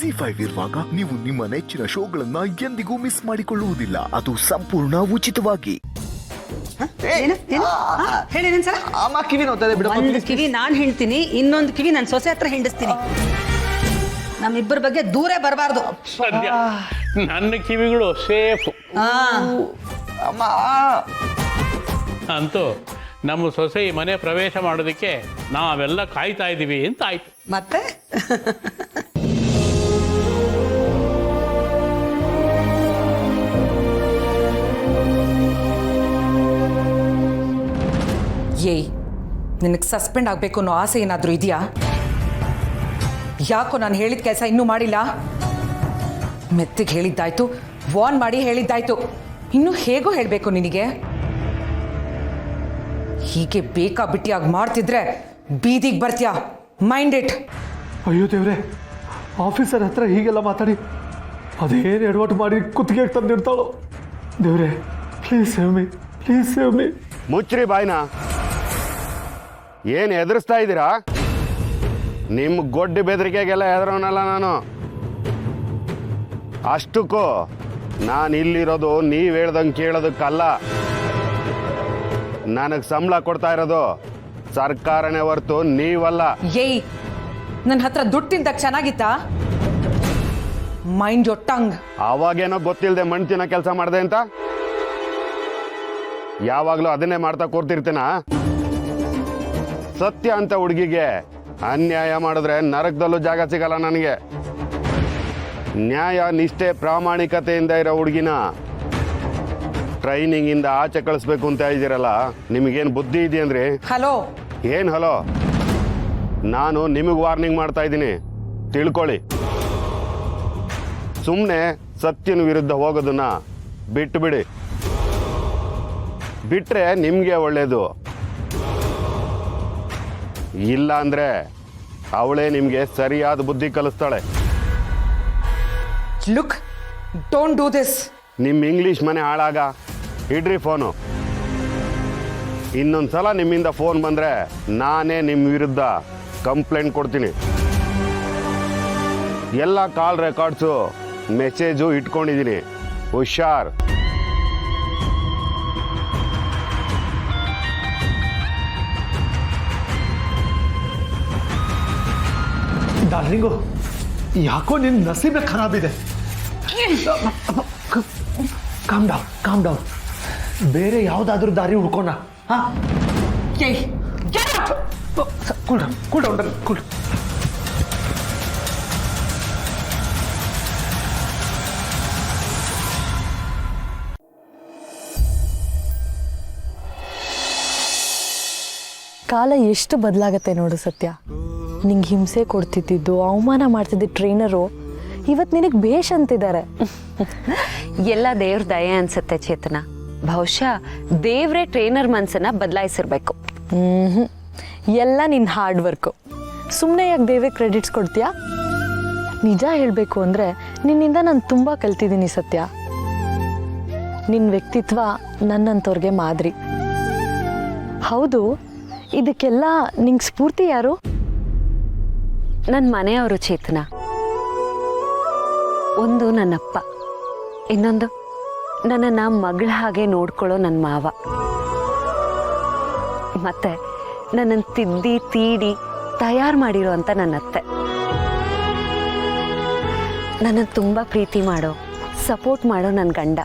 Z5 ಇರುವಾಗ ನೀವು ನಿಮ್ಮ ನೆಚ್ಚಿನ ಶೋಗಳನ್ನ ಎಂದಿಗೂ ಮಿಸ್ ಮಾಡಿಕೊಳ್ಳುವುದಿಲ್ಲ. ಅದು ಸಂಪೂರ್ಣ ಉಚಿತವಾಗಿ. ಅಮ್ಮ ಕಿವಿ ನೋಡ್ತದೆ ಬಿಡು. ಒಂದು ಕಿವಿ ನಾನು ಹೇಳ್ತೀನಿ, ಇನ್ನೊಂದು ಕಿವಿ ನನ್ನ ಸೊಸೆ ಹತ್ರ ಹಿಂಡಿಸ್ತೀನಿ. ನಮ್ಮಿಬ್ಬರ ಬಗ್ಗೆ ದೂರೇ ಬರಬಾರ್ದು. ಸದ್ಯ ನನ್ನ ಕಿವಿಗಳು ಸೇಫ್ ಅಮ್ಮ ಅಂತೂ ನಮ್ಮ ಸೊಸೆ ಈ ಮನೆ ಪ್ರವೇಶ ಮಾಡೋದಕ್ಕೆ ನಾವೆಲ್ಲ ಕಾಯ್ತಾ ಇದ್ದೀವಿ ಅಂತ ಆಯ್ತು. ಮತ್ತೆ ಏಯ್, ನಿನಗೆ ಸಸ್ಪೆಂಡ್ ಆಗಬೇಕು ಅನ್ನೋ ಆಸೆ ಏನಾದರೂ ಇದೆಯಾ? ಯಾಕೋ ನಾನು ಹೇಳಿದ ಕೆಲಸ ಇನ್ನೂ ಮಾಡಿಲ್ಲ? ಮೆತ್ತಿಗೆ ಹೇಳಿದ್ದಾಯ್ತು, ವಾರ್ನ್ ಮಾಡಿ ಹೇಳಿದ್ದಾಯ್ತು, ಇನ್ನೂ ಹೇಗೋ ಹೇಳಬೇಕು ನಿನಗೆ? ಹೀಗೆ ಬೇಕಾಬಿಟ್ಟಿಯಾಗಿ ಮಾಡ್ತಿದ್ರೆ ಬೀದಿಗೆ ಬರ್ತೀಯಾ. Mind it. ಅಯ್ಯೋ ದೇವ್ರೆ, ಆಫೀಸರ್ ಹತ್ರ ಹೀಗೆಲ್ಲ ಮಾತಾಡಿ ಅದೇನು ಎಡವಟ್ಟು ಮಾಡಿ ಕುತ್ತಿಗೆ ತಂದಿಡ್ತಾಳೋ. ದೇವ್ರೆ, please save me, please save me. ಮುಚ್ಚ್ರಿ ಬಾಯ್ನ. ಏನು ಎದುರಿಸ್ತಾ ಇದ್ದೀರಾ? ನಿಮ್ಮ ಗೊಡ್ಡಿ ಬೆದರಿಕೆಗೆಲ್ಲ ಹೆದರೋನಲ್ಲ ನಾನು. ಅಷ್ಟಕ್ಕೂ ನಾನು ಇಲ್ಲಿರೋದು ನೀವು ಹೇಳ್ದಂಗೆ ಕೇಳೋದಕ್ಕಲ್ಲ. ನನಗೆ ಸಂಬಳ ಕೊಡ್ತಾ ಇರೋದು ಸರ್ಕಾರನೇ ಹೊರ್ತು ನೀವಲ್ಲ. ಏಯ್, ನನ್ನ ಹತ್ರ ದುಡ್ಡು ತಿಂದಾಗ ಚೆನ್ನಾಗಿತ್ತಾ? Mind your tongue. ಅವಾಗೇನೋ ಗೊತ್ತಿಲ್ಲದೆ ಮಣ್ಣು ತಿನ್ನೋ ಕೆಲಸ ಮಾಡಿದೆ ಅಂತ ಯಾವಾಗಲೂ ಅದನ್ನೇ ಮಾಡ್ತಾ ಕೂರ್ತಿರ್ತೀನ? ಸತ್ಯ ಅಂತ ಹುಡುಗಿಗೆ ಅನ್ಯಾಯ ಮಾಡಿದ್ರೆ ನರಕದಲ್ಲೂ ಜಾಗ ಸಿಗಲ್ಲ ನನಗೆ. ನ್ಯಾಯ ನಿಷ್ಠೆ ಪ್ರಾಮಾಣಿಕತೆಯಿಂದ ಇರೋ ಹುಡುಗಿನ ಟ್ರೈನಿಂಗಿಂದ ಆಚೆ ಕಳಿಸ್ಬೇಕು ಅಂತ ಇದ್ದೀರಲ್ಲ, ನಿಮಗೇನು ಬುದ್ಧಿ ಇದೆಯಂದ್ರಿ? ಹಲೋ. ಏನು ಹಲೋ? ನಾನು ನಿಮಗೆ ವಾರ್ನಿಂಗ್ ಮಾಡ್ತಾ ಇದ್ದೀನಿ, ತಿಳ್ಕೊಳ್ಳಿ. ಸುಮ್ಮನೆ ಸತ್ಯನ ವಿರುದ್ಧ ಹೋಗೋದನ್ನ ಬಿಟ್ಟು ಬಿಡಿ. ಬಿಟ್ರೆ ನಿಮಗೆ ಒಳ್ಳೇದು. ಇಲ್ಲ ಅಂದರೆ ಅವಳೇ ನಿಮಗೆ ಸರಿಯಾದ ಬುದ್ಧಿ ಕಲಿಸ್ತಾಳೆ. Look, don't do this. ನಿಮ್ಮ ಇಂಗ್ಲೀಷ್ ಮನೆ ಹಾಳಾಗ. ಇಡ್ರಿ ಫೋನು. ಇನ್ನೊಂದ್ಸಲ ನಿಮ್ಮಿಂದ ಫೋನ್ ಬಂದರೆ ನಾನೇ ನಿಮ್ಮ ವಿರುದ್ಧ ಕಂಪ್ಲೇಂಟ್ ಕೊಡ್ತೀನಿ. ಎಲ್ಲ ಕಾಲ್ ರೆಕಾರ್ಡ್ಸು ಮೆಸೇಜು ಇಟ್ಕೊಂಡಿದ್ದೀನಿ, ಹುಷಾರ್. ಡಾರ್ಲಿಂಗು, ಯಾಕೋ ನಿನ್ನ ನಸೀಬೆ ಖರಾಬಿದೆ. Calm down, calm down. ಬೇರೆ ಯಾವುದಾದ್ರೂ ದಾರಿ ಹುಡ್ಕೋಣ. ಹಾಂ, cool down, cool down, cool. ಕಾಲ ಎಷ್ಟು ಬದಲಾಗತ್ತೆ ನೋಡು ಸತ್ಯ. ನಿಂಗೆ ಹಿಂಸೆ ಕೊಡ್ತಿದ್ದು, ಅವಮಾನ ಮಾಡ್ತಿದ್ದ ಟ್ರೈನರು ಇವತ್ತು ನಿನಗೆ ಬೇಷ್ ಅಂತಿದ್ದಾರೆ. ಎಲ್ಲ ದೇವ್ರ ದಯೆ ಅನ್ಸುತ್ತೆ ಚೇತನ. ಬಹುಶಃ ದೇವ್ರೇ ಟ್ರೈನರ್ ಮನ್ಸನ್ನ ಬದಲಾಯಿಸಿರ್ಬೇಕು. ಎಲ್ಲ ನಿನ್ನ ಹಾರ್ಡ್ ವರ್ಕು. ಸುಮ್ಮನೆ ಯಾಕೆ ದೇವ್ರಿಗೆ ಕ್ರೆಡಿಟ್ಸ್ ಕೊಡ್ತೀಯಾ? ನಿಜ ಹೇಳಬೇಕು ಅಂದರೆ ನಿನ್ನಿಂದ ನಾನು ತುಂಬ ಕಲ್ತಿದ್ದೀನಿ ಸತ್ಯ. ನಿನ್ನ ವ್ಯಕ್ತಿತ್ವ ನನ್ನಂಥವ್ರಿಗೆ ಮಾದರಿ. ಹೌದು, ಇದಕ್ಕೆಲ್ಲ ನಿಂಗೆ ಸ್ಫೂರ್ತಿ ಯಾರು? ನನ್ನ ಮನೆಯವರು ಚೇತನ. ಒಂದು ನನ್ನಪ್ಪ, ಇನ್ನೊಂದು ನನ್ನನ್ನು ಮಗಳ ಹಾಗೆ ನೋಡ್ಕೊಳ್ಳೋ ನನ್ನ ಮಾವ, ಮತ್ತೆ ನನ್ನನ್ನು ತಿದ್ದಿ ತೀಡಿ ತಯಾರು ಮಾಡಿರೋ ಅಂತ ನನ್ನ ಅತ್ತೆ. ನನ್ನನ್ನು ತುಂಬ ಪ್ರೀತಿ ಮಾಡೋ, ಸಪೋರ್ಟ್ ಮಾಡೋ ನನ್ನ ಗಂಡ.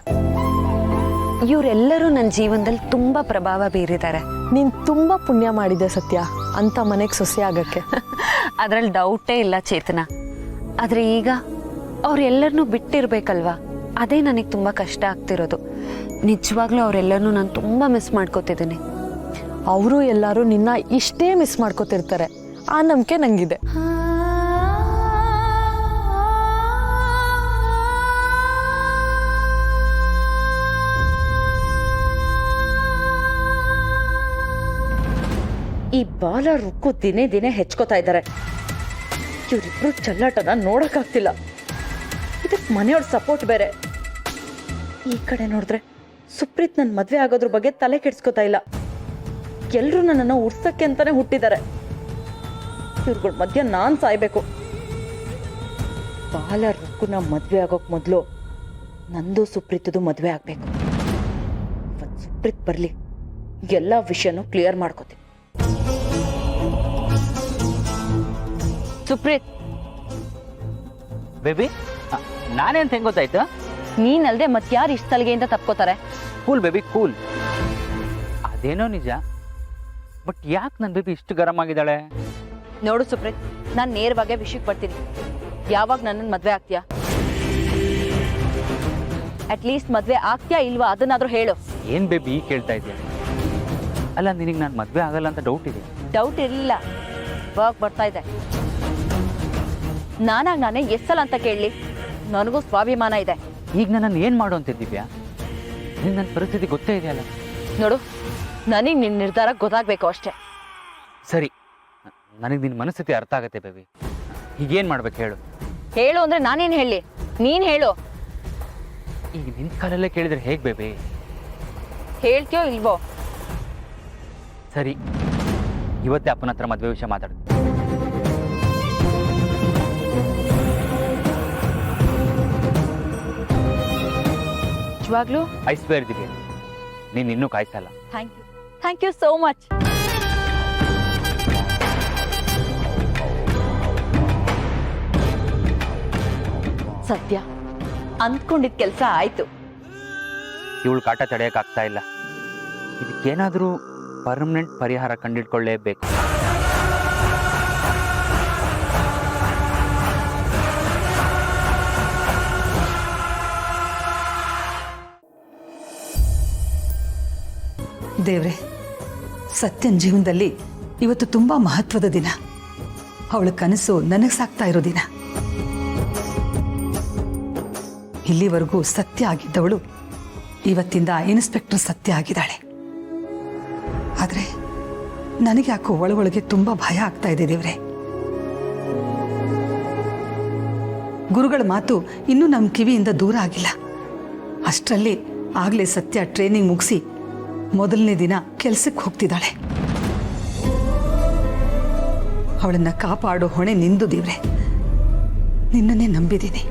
ಇವರೆಲ್ಲರೂ ನನ್ನ ಜೀವನದಲ್ಲಿ ತುಂಬ ಪ್ರಭಾವ ಬೀರಿದ್ದಾರೆ. ನೀನು ತುಂಬ ಪುಣ್ಯ ಮಾಡಿದೆ ಸತ್ಯ, ಅಂಥ ಮನೆಗೆ ಸೊಸೆ ಆಗೋಕ್ಕೆ. ಅದರಲ್ಲಿ ಡೌಟೇ ಇಲ್ಲ ಚೇತನ. ಆದರೆ ಈಗ ಅವರೆಲ್ಲರನ್ನೂ ಬಿಟ್ಟಿರ್ಬೇಕಲ್ವಾ, ಅದೇ ನನಗೆ ತುಂಬ ಕಷ್ಟ ಆಗ್ತಿರೋದು. ನಿಜವಾಗ್ಲೂ ಅವರೆಲ್ಲರನ್ನೂ ನಾನು ತುಂಬ ಮಿಸ್ ಮಾಡ್ಕೋತಿದ್ದೀನಿ. ಅವರು ಎಲ್ಲರೂ ನಿನ್ನ ಇಷ್ಟೇ ಮಿಸ್ ಮಾಡ್ಕೋತಿರ್ತಾರೆ, ಆ ನಂಬಿಕೆ ನನಗಿದೆ. ಈ ಬಾಲ ರುಕ್ಕು ದಿನೇ ದಿನೇ ಹೆಚ್ಕೋತಾ ಇದ್ದಾರೆ. ಇವರಿಬ್ರು ಚಲ್ಲಾಟನ ನೋಡೋಕ್ಕಾಗ್ತಿಲ್ಲ. ಇದಕ್ಕೆ ಮನೆಯವ್ರ ಸಪೋರ್ಟ್ ಬೇರೆ. ಈ ಕಡೆ ನೋಡಿದ್ರೆ ಸುಪ್ರೀತ್ ನನ್ನ ಮದುವೆ ಆಗೋದ್ರ ಬಗ್ಗೆ ತಲೆ ಕೆಡ್ಸ್ಕೊತಾ ಇಲ್ಲ. ಎಲ್ಲರೂ ನನ್ನನ್ನು ಉಡ್ಸಕ್ಕೆ ಅಂತಾನೆ ಹುಟ್ಟಿದ್ದಾರೆ. ಇವ್ರುಗಳ ಮಧ್ಯ ನಾನು ಸಾಯ್ಬೇಕು. ಬಾಲ ರುಕ್ಕುನ ಮದುವೆ ಆಗೋಕ್ ಮೊದಲು ನಂದು ಸುಪ್ರೀತದು ಮದುವೆ ಆಗಬೇಕು. ಇವತ್ತು ಸುಪ್ರೀತ್ ಬರಲಿ, ಎಲ್ಲ ವಿಷಯನೂ ಕ್ಲಿಯರ್ ಮಾಡ್ಕೋತೀನಿ. ಸುಪ್ರೀತ್, ಬೇಬಿ ನಾನೇಂತ ಹೆಂಗ್ ಗೊತ್ತಾಯ್ತು? ನೀನಲ್ದೆ ಮತ್ಯಾರು ಇಷ್ಟ ತಲೆಗೆಯಿಂದ ತಪ್ಕೋತಾರೆ? Cool baby cool. ಅದೇನೋ ನಿಜ, ಬಟ್ ಯಾಕೆ ನನ್ನ ಬೇಬಿ ಇಷ್ಟು ಗರಂ ಆಗಿದ್ದಾಳೆ? ನೋಡು ಸುಪ್ರೀತ್, ನಾನು ನೇರವಾಗೇ ವಿಷಯಕ್ಕೆ ಬರ್ತೀನಿ. ಯಾವಾಗ ನನ್ನನ್ನು ಮದುವೆ ಆಗ್ತೀಯಾ? ಅಟ್ಲೀಸ್ಟ್ ಮದುವೆ ಆಗ್ತೀಯಾ ಇಲ್ವಾ ಅದನ್ನಾದ್ರೂ ಹೇಳು. ಏನ್ ಬೇಬಿ ಈಗ ಕೇಳ್ತಾ ಇದೆಯಾ? ಅಲ್ಲ, ನಿನಗೆ ನಾನು ಮದುವೆ ಆಗಲ್ಲ ಅಂತ ಡೌಟ್ ಇದೆ? ಡೌಟ್ ಇರಲಿಲ್ಲ, ಇವಾಗ ಬರ್ತಾ ಇದೆ. ನಾನೇ ಎಸ್ಸಲ್ಲ ಅಂತ ಕೇಳಲಿ, ನನಗೂ ಸ್ವಾಭಿಮಾನ ಇದೆ. ಈಗ ನನ್ನನ್ನು ಏನು ಮಾಡು ಅಂತಿದ್ದೀವ್ಯಾ? ನಿಂಗೆ ನನ್ನ ಪರಿಸ್ಥಿತಿ ಗೊತ್ತೇ ಇದೆಯಲ್ಲ. ನೋಡು, ನನಗೆ ನಿನ್ನ ನಿರ್ಧಾರ ಗೊತ್ತಾಗಬೇಕು ಅಷ್ಟೇ. ಸರಿ, ನನಗೆ ನಿನ್ನ ಮನಸ್ಥಿತಿ ಅರ್ಥ ಆಗುತ್ತೆ ಬೇಬಿ. ಈಗೇನು ಮಾಡ್ಬೇಕು ಹೇಳು? ಹೇಳು ಅಂದ್ರೆ ನಾನೇನು ಹೇಳಿ? ನೀನು ಹೇಳು. ಈಗ ನಿನ್ನ ಕಾಲಲ್ಲೇ ಕೇಳಿದ್ರೆ ಹೇಗೆ ಬೇಬಿ? ಹೇಳ್ತೀಯೋ ಇಲ್ವೋ? ಸರಿ, ಇವತ್ತೇ ಅಪ್ಪನ ಹತ್ರ ಮದುವೆ ವಿಷಯ ಮಾತಾಡ್ತೀನಿ. ನಿಜವಾಗ್ಲೂ? ಐಸ್ವೇರ್ ದಿವ್ಯ, ನೀನು ಇನ್ನೂ ಕಾಯಿಸಲ್ಲ. Thank you so much. Satya, ಅಂದ್ಕೊಂಡಿದ್ದ ಕೆಲಸ ಆಯ್ತು. ಇವಳು ಕಾಟ ತಡೆಯೋಕ್ಕಾಗ್ತಾ ಇಲ್ಲ. ಇದಕ್ಕೇನಾದರೂ ಪರ್ಮನೆಂಟ್ ಪರಿಹಾರ ಕಂಡಿಡ್ಕೊಳ್ಳೇಬೇಕು. ದೇವ್ರೆ, ಸತ್ಯನ ಜೀವನದಲ್ಲಿ ಇವತ್ತು ತುಂಬ ಮಹತ್ವದ ದಿನ. ಅವಳ ಕನಸು ನನಗೆ ಸಾಕ್ತಾ ಇರೋ ದಿನ. ಇಲ್ಲಿವರೆಗೂ ಸತ್ಯ ಆಗಿದ್ದವಳು ಇವತ್ತಿಂದ ಇನ್ಸ್ಪೆಕ್ಟರ್ ಸತ್ಯ ಆಗಿದ್ದಾಳೆ. ಆದರೆ ನನಗೆ ಯಾಕೋ ಒಳಗೊಳಗೆ ತುಂಬ ಭಯ ಆಗ್ತಾ ಇದೆ ದೇವ್ರೆ. ಗುರುಗಳ ಮಾತು ಇನ್ನೂ ನಮ್ಮ ಕಿವಿಯಿಂದ ದೂರ ಆಗಿಲ್ಲ. ಅಷ್ಟರಲ್ಲಿ ಆಗಲೇ ಸತ್ಯ ಟ್ರೈನಿಂಗ್ ಮುಗಿಸಿ ಮೊದಲನೇ ದಿನ ಕೆಲಸಕ್ಕೆ ಹೋಗ್ತಿದ್ದಾಳೆ. ಅವಳನ್ನ ಕಾಪಾಡೋ ಹೊಣೆ ನಿಂದು ದೇವ್ರೆ. ನಿನ್ನನ್ನೇ ನಂಬಿದ್ದೀನಿ.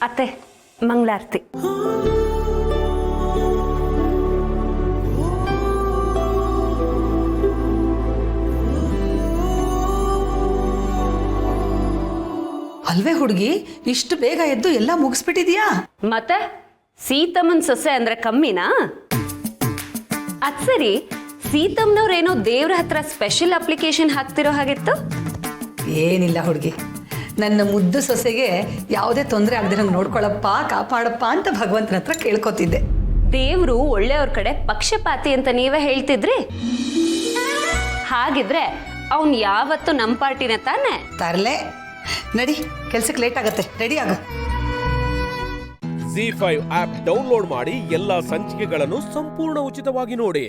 ಅತ್ತೆ, ಮಂಗಳಾರತಿ. ಅಲ್ವೇ ಹುಡುಗಿ, ಇಷ್ಟು ಬೇಗ ಎದ್ದು ಎಲ್ಲ ಮುಗಿಸ್ಬಿಟ್ಟಿದ್ಯಾ? ಮತ್ತೆ ಸೀತಮ್ಮನ ಸೊಸೆ ಅಂದ್ರೆ ಕಮ್ಮಿನಾ? ಅದ್ ಸರಿ, ಸೀತಮ್ಮನವ್ರೇನೋ ದೇವ್ರ ಹತ್ರ ಸ್ಪೆಷಲ್ ಅಪ್ಲಿಕೇಶನ್ ಹಾಕ್ತಿರೋ ಹಾಗಿತ್ತು. ಏನಿಲ್ಲ ಹುಡುಗಿ, ನನ್ನ ಮುದ್ದು ಸೊಸೆಗೆ ಯಾವುದೇ ತೊಂದರೆ ಆಗದಿರಂಗೆ ನೋಡ್ಕೊಳಪ್ಪ, ಕಾಪಾಡಪ್ಪ ಅಂತ ಭಗವಂತನ ಹತ್ರ ಕೇಳ್ಕೊತಿದ್ದೆ. ದೇವ್ರು ಒಳ್ಳೆಯವ್ರ ಕಡೆ ಪಕ್ಷಪಾತಿ ಅಂತ ನೀವೇ ಹೇಳ್ತಿದ್ರಿ. ಹಾಗಿದ್ರೆ ಅವನ್ ಯಾವತ್ತು ನಮ್ಮ ಪಾರ್ಟಿನ ತಾನೆ? ತರ್ಲೆ, ನಡಿ, ಕೆಲ್ಸಕ್ಕೆ ಲೇಟ್ ಆಗತ್ತೆ, ರೆಡಿ ಆಗು. ZEE5 ಆಪ್ ಡೌನ್ಲೋಡ್ ಮಾಡಿ ಎಲ್ಲಾ ಸಂಚಿಕೆಗಳನ್ನು ಸಂಪೂರ್ಣ ಉಚಿತವಾಗಿ ನೋಡಿ.